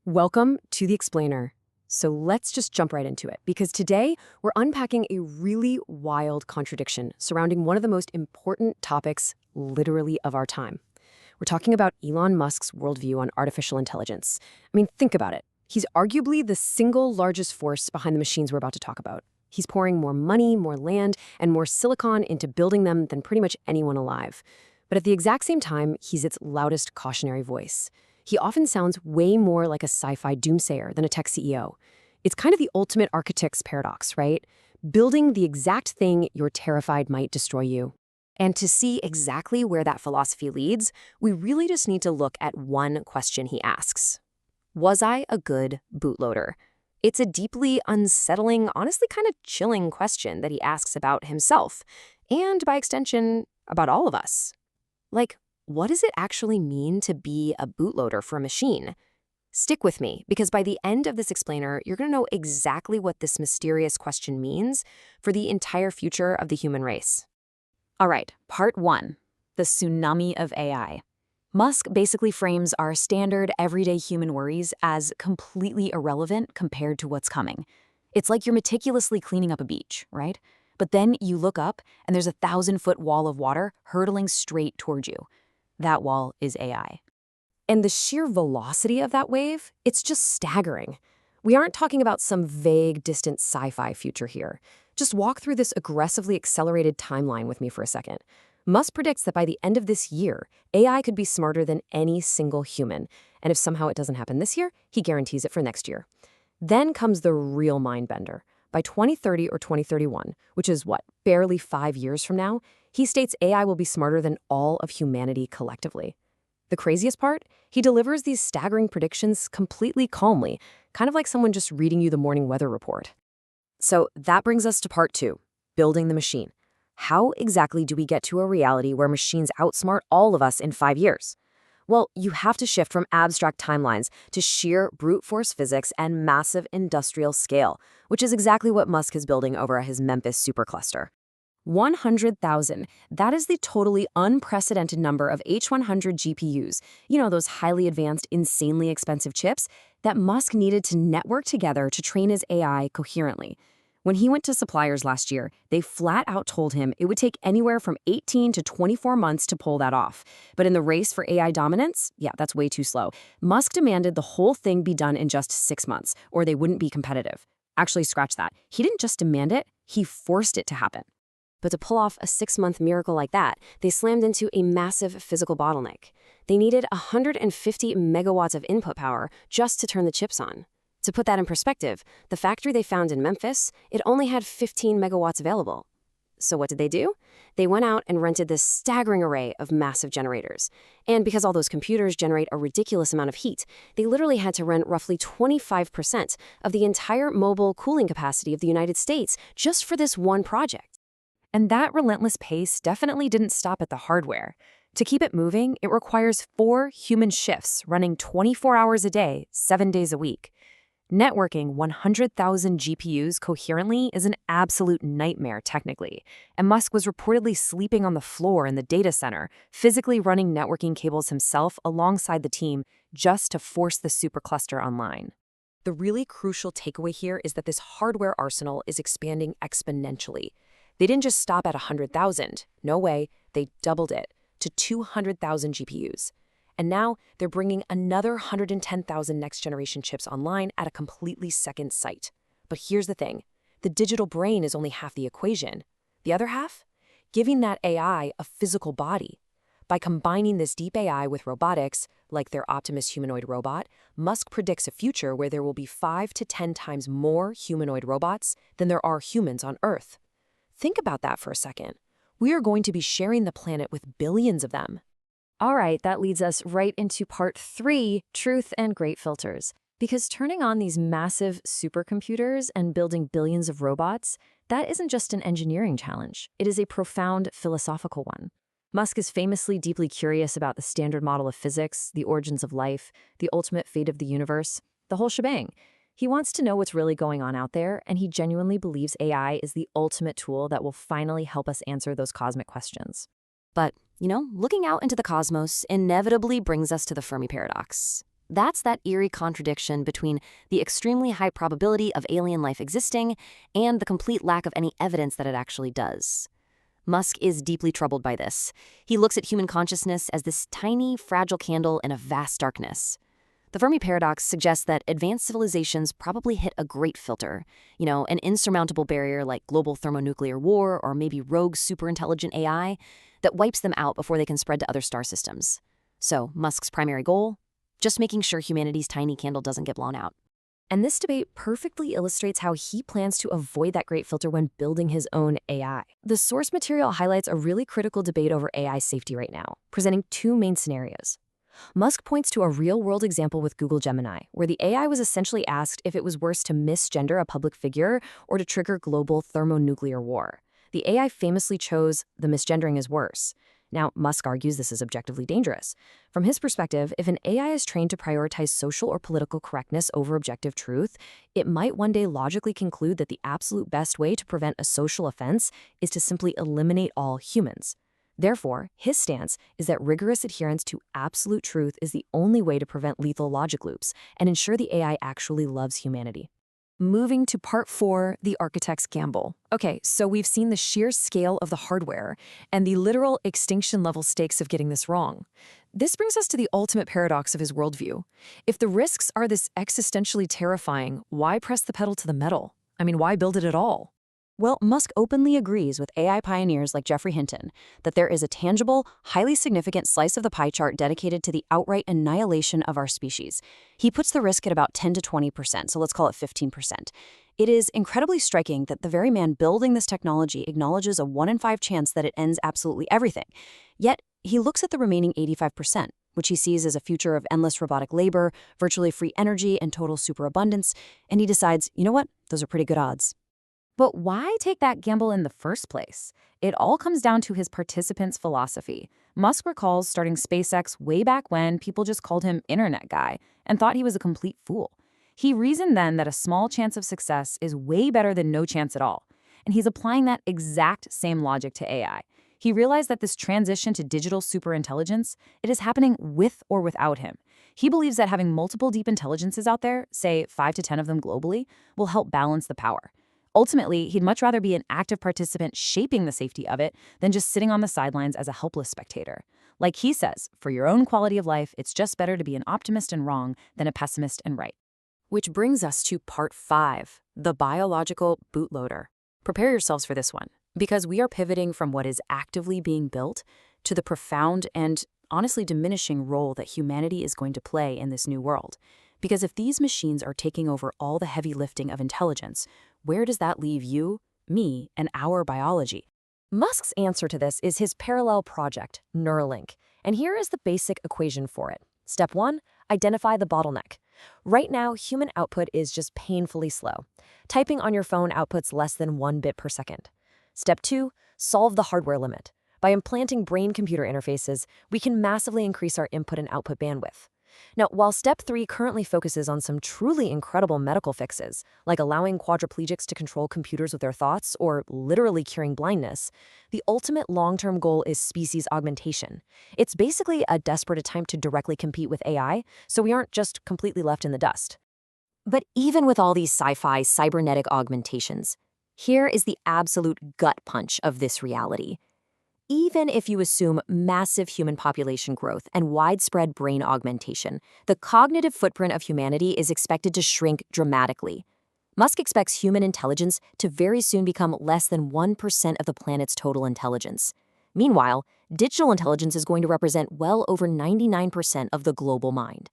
Welcome to The Explainer. So let's just jump right into it, because today we're unpacking a really wild contradiction surrounding one of the most important topics, literally, of our time. We're talking about Elon Musk's worldview on artificial intelligence. I mean, think about it. He's arguably the single largest force behind the machines we're about to talk about. He's pouring more money, more land, and more silicon into building them than pretty much anyone alive. But at the exact same time, he's its loudest cautionary voice. He often sounds way more like a sci-fi doomsayer than a tech CEO. It's kind of the ultimate architect's paradox, right? Building the exact thing you're terrified might destroy you. And to see exactly where that philosophy leads, we really just need to look at one question he asks. Was I a good bootloader? It's a deeply unsettling, honestly kind of chilling question that he asks about himself, and by extension, about all of us. Like, what does it actually mean to be a bootloader for a machine? Stick with me, because by the end of this explainer, you're going to know exactly what this mysterious question means for the entire future of the human race. All right, part one, the tsunami of AI. Musk basically frames our standard everyday human worries as completely irrelevant compared to what's coming. It's like you're meticulously cleaning up a beach, right? But then you look up and there's a 1,000-foot wall of water hurtling straight towards you. That wall is AI. And the sheer velocity of that wave, it's just staggering. We aren't talking about some vague, distant sci-fi future here. Just walk through this aggressively accelerated timeline with me for a second. Musk predicts that by the end of this year, AI could be smarter than any single human. And if somehow it doesn't happen this year, he guarantees it for next year. Then comes the real mind-bender. By 2030 or 2031, which is what, barely 5 years from now, he states AI will be smarter than all of humanity collectively. The craziest part? He delivers these staggering predictions completely calmly, kind of like someone just reading you the morning weather report. So that brings us to part two, building the machine. How exactly do we get to a reality where machines outsmart all of us in 5 years? Well, you have to shift from abstract timelines to sheer brute force physics and massive industrial scale, which is exactly what Musk is building over at his Memphis supercluster. 100,000. That is the totally unprecedented number of H100 GPUs, those highly advanced, insanely expensive chips that Musk needed to network together to train his AI coherently. When he went to suppliers last year, they flat out told him it would take anywhere from 18 to 24 months to pull that off. But in the race for AI dominance, that's way too slow. Musk demanded the whole thing be done in just 6 months, or they wouldn't be competitive. Actually, scratch that. He didn't just demand it, he forced it to happen. But to pull off a 6-month miracle like that, they slammed into a massive physical bottleneck. They needed 150 megawatts of input power just to turn the chips on. To put that in perspective, the factory they found in Memphis, it only had 15 megawatts available. So what did they do? They went out and rented this staggering array of massive generators. And because all those computers generate a ridiculous amount of heat, they literally had to rent roughly 25% of the entire mobile cooling capacity of the United States just for this one project. And that relentless pace definitely didn't stop at the hardware. To keep it moving, it requires 4 human shifts running 24 hours a day, 7 days a week. Networking 100,000 GPUs coherently is an absolute nightmare technically, and Musk was reportedly sleeping on the floor in the data center, physically running networking cables himself alongside the team just to force the supercluster online. The really crucial takeaway here is that this hardware arsenal is expanding exponentially. They didn't just stop at 100,000. No way, they doubled it to 200,000 GPUs. And now they're bringing another 110,000 next-generation chips online at a completely second site. But here's the thing. The digital brain is only half the equation. The other half? Giving that AI a physical body. By combining this deep AI with robotics, like their Optimus humanoid robot, Musk predicts a future where there will be 5 to 10 times more humanoid robots than there are humans on Earth. Think about that for a second. We are going to be sharing the planet with billions of them. All right, that leads us right into part 3, truth and great filters. Because turning on these massive supercomputers and building billions of robots, that isn't just an engineering challenge. It is a profound philosophical one. Musk is famously deeply curious about the standard model of physics, the origins of life, the ultimate fate of the universe, the whole shebang. He wants to know what's really going on out there, and he genuinely believes AI is the ultimate tool that will finally help us answer those cosmic questions. But, looking out into the cosmos inevitably brings us to the Fermi paradox. That's that eerie contradiction between the extremely high probability of alien life existing and the complete lack of any evidence that it actually does. Musk is deeply troubled by this. He looks at human consciousness as this tiny, fragile candle in a vast darkness. The Fermi paradox suggests that advanced civilizations probably hit a great filter, an insurmountable barrier like global thermonuclear war or maybe rogue superintelligent AI that wipes them out before they can spread to other star systems. So, Musk's primary goal? Just making sure humanity's tiny candle doesn't get blown out. And this debate perfectly illustrates how he plans to avoid that great filter when building his own AI. The source material highlights a really critical debate over AI safety right now, presenting two main scenarios. Musk points to a real-world example with Google Gemini, where the AI was essentially asked if it was worse to misgender a public figure or to trigger global thermonuclear war. The AI famously chose the misgendering is worse. Now, Musk argues this is objectively dangerous. From his perspective, if an AI is trained to prioritize social or political correctness over objective truth, it might one day logically conclude that the absolute best way to prevent a social offense is to simply eliminate all humans. Therefore, his stance is that rigorous adherence to absolute truth is the only way to prevent lethal logic loops and ensure the AI actually loves humanity. Moving to part 4, the architect's gamble. Okay, so we've seen the sheer scale of the hardware and the literal extinction-level stakes of getting this wrong. This brings us to the ultimate paradox of his worldview. If the risks are this existentially terrifying, why press the pedal to the metal? Why build it at all? Well, Musk openly agrees with AI pioneers like Geoffrey Hinton that there is a tangible, highly significant slice of the pie chart dedicated to the outright annihilation of our species. He puts the risk at about 10 to 20%, so let's call it 15%. It is incredibly striking that the very man building this technology acknowledges a 1 in 5 chance that it ends absolutely everything. Yet, he looks at the remaining 85%, which he sees as a future of endless robotic labor, virtually free energy, and total superabundance, and he decides, you know what, those are pretty good odds. But why take that gamble in the first place? It all comes down to his participants' philosophy. Musk recalls starting SpaceX way back when people just called him Internet Guy and thought he was a complete fool. He reasoned then that a small chance of success is way better than no chance at all. And he's applying that exact same logic to AI. He realized that this transition to digital superintelligence, it is happening with or without him. He believes that having multiple deep intelligences out there, say 5 to 10 of them globally, will help balance the power. Ultimately, he'd much rather be an active participant shaping the safety of it than just sitting on the sidelines as a helpless spectator. Like he says, for your own quality of life, it's just better to be an optimist and wrong than a pessimist and right. Which brings us to part 5, the biological bootloader. Prepare yourselves for this one, because we are pivoting from what is actively being built to the profound and honestly diminishing role that humanity is going to play in this new world. Because if these machines are taking over all the heavy lifting of intelligence, where does that leave you, me, and our biology? Musk's answer to this is his parallel project, Neuralink. And here is the basic equation for it. Step 1, identify the bottleneck. Right now, human output is just painfully slow. Typing on your phone outputs less than 1 bit per second. Step 2, solve the hardware limit. By implanting brain-computer interfaces, we can massively increase our input and output bandwidth. Now, while Step 3 currently focuses on some truly incredible medical fixes, like allowing quadriplegics to control computers with their thoughts or literally curing blindness, the ultimate long-term goal is species augmentation. It's basically a desperate attempt to directly compete with AI, so we aren't just completely left in the dust. But even with all these sci-fi cybernetic augmentations, here is the absolute gut punch of this reality. Even if you assume massive human population growth and widespread brain augmentation, the cognitive footprint of humanity is expected to shrink dramatically. Musk expects human intelligence to very soon become less than 1% of the planet's total intelligence. Meanwhile, digital intelligence is going to represent well over 99% of the global mind.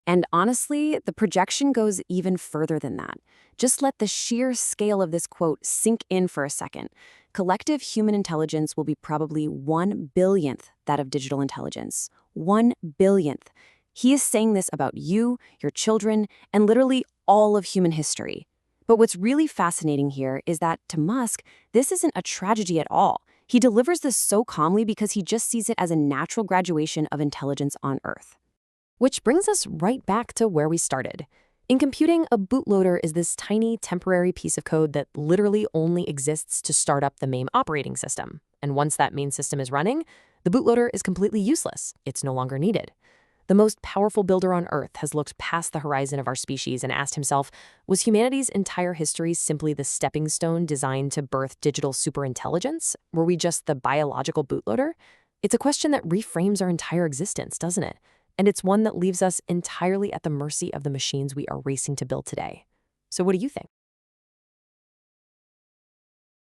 And honestly, the projection goes even further than that. Just let the sheer scale of this quote sink in for a second. Collective human intelligence will be probably 1 billionth that of digital intelligence. 1 billionth. He is saying this about you, your children, and literally all of human history. But what's really fascinating here is that, to Musk, this isn't a tragedy at all. He delivers this so calmly because he just sees it as a natural graduation of intelligence on Earth. Which brings us right back to where we started. In computing, a bootloader is this tiny, temporary piece of code that literally only exists to start up the main operating system. And once that main system is running, the bootloader is completely useless. It's no longer needed. The most powerful builder on Earth has looked past the horizon of our species and asked himself, was humanity's entire history simply the stepping stone designed to birth digital superintelligence? Were we just the biological bootloader? It's a question that reframes our entire existence, doesn't it? And it's one that leaves us entirely at the mercy of the machines we are racing to build today. So what do you think?